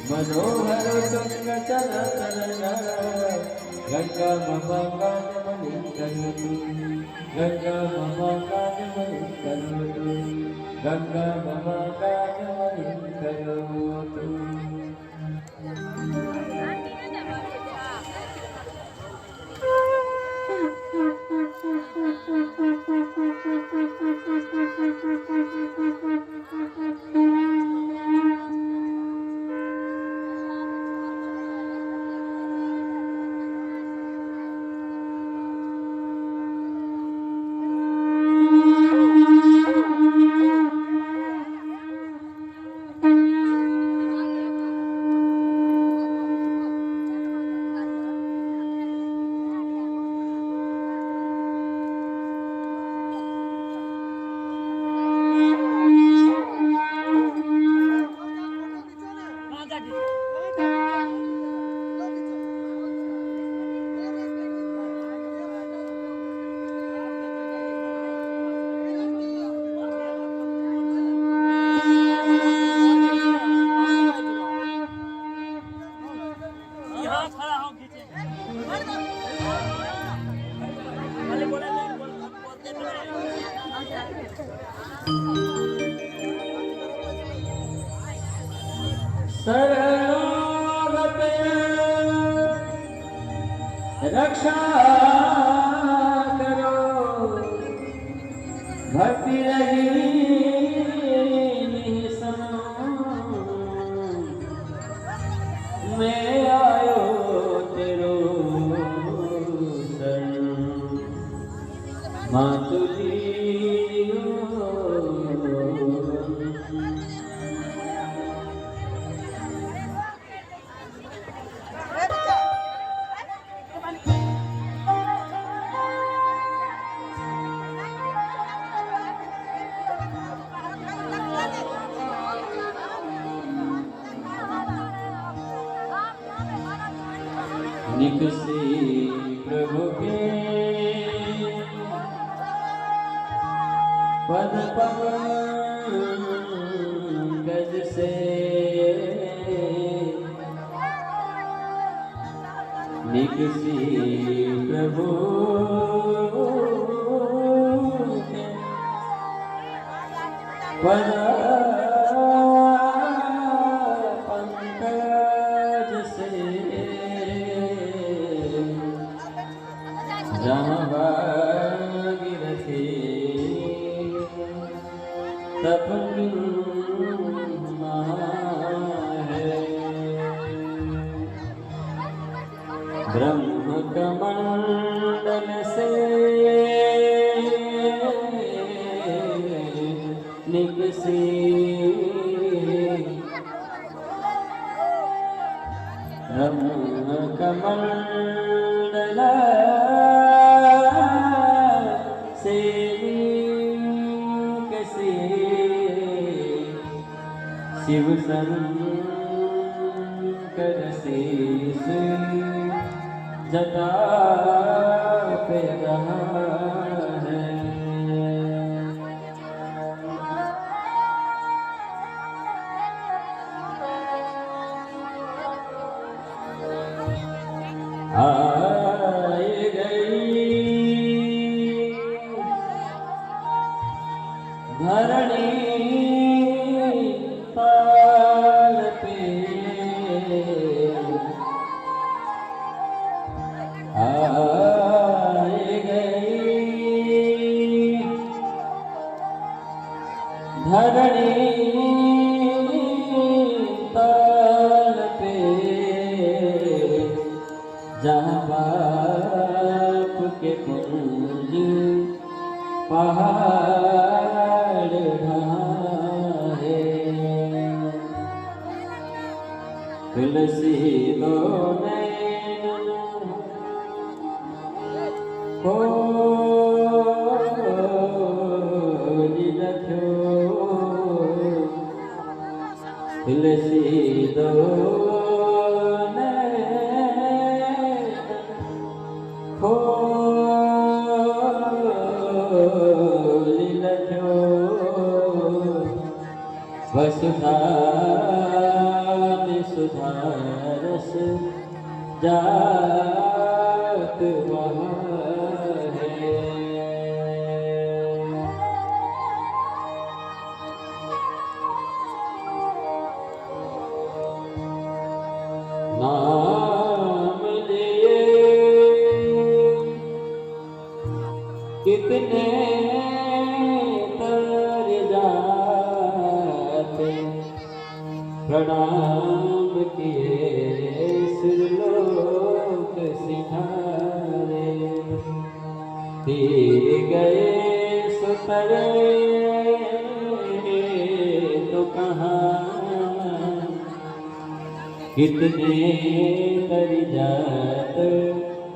मनोहर तुंग चल चलना गंगा ममा काज मणि करुतु गंगा ममा काज मणि करुतु गंगा ममा काज मणि करुतु। शरणागते रक्षा करो भक्ति रही सनम मैं आयो तेरो शरण मातुली निकसी प्रभु के पद पंकज से निकसी प्रभु के पद पंकज से जहाँ भागीरथी तप है ब्रह्म कमंडल से निकसी ब्रह्म कमंडल से निकसी शिव शंकर शीश जटा पे रहा है आए गई धरणी पाल पे आए गई धरणी पाल पे जहाँ बाप के पुंज पहाड़ ढाहे तुलसी दो नैन खोली रखो तुलसी दो खोली रखो वसुधा सुधा रस जात वहाँ है नाम लिए कितने तर जाते प्रणाम किए सुरलोक सिधारे तीर गए सुतरे तो कहाँ कितने तर जात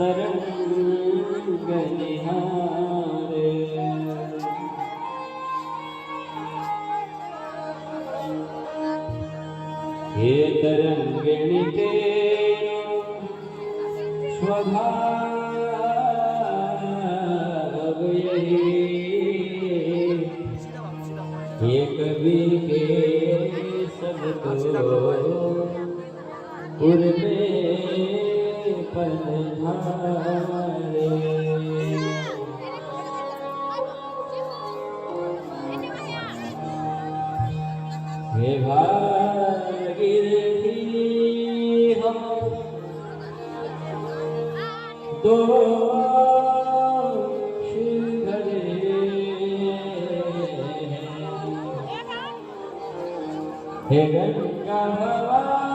तरंग निहारे हे तरंगिणी के स्वभाव यही हे कवि के सबको उर्वे पधारे हे भागीरथी हम दो शिव घरे हे गंगा भवानी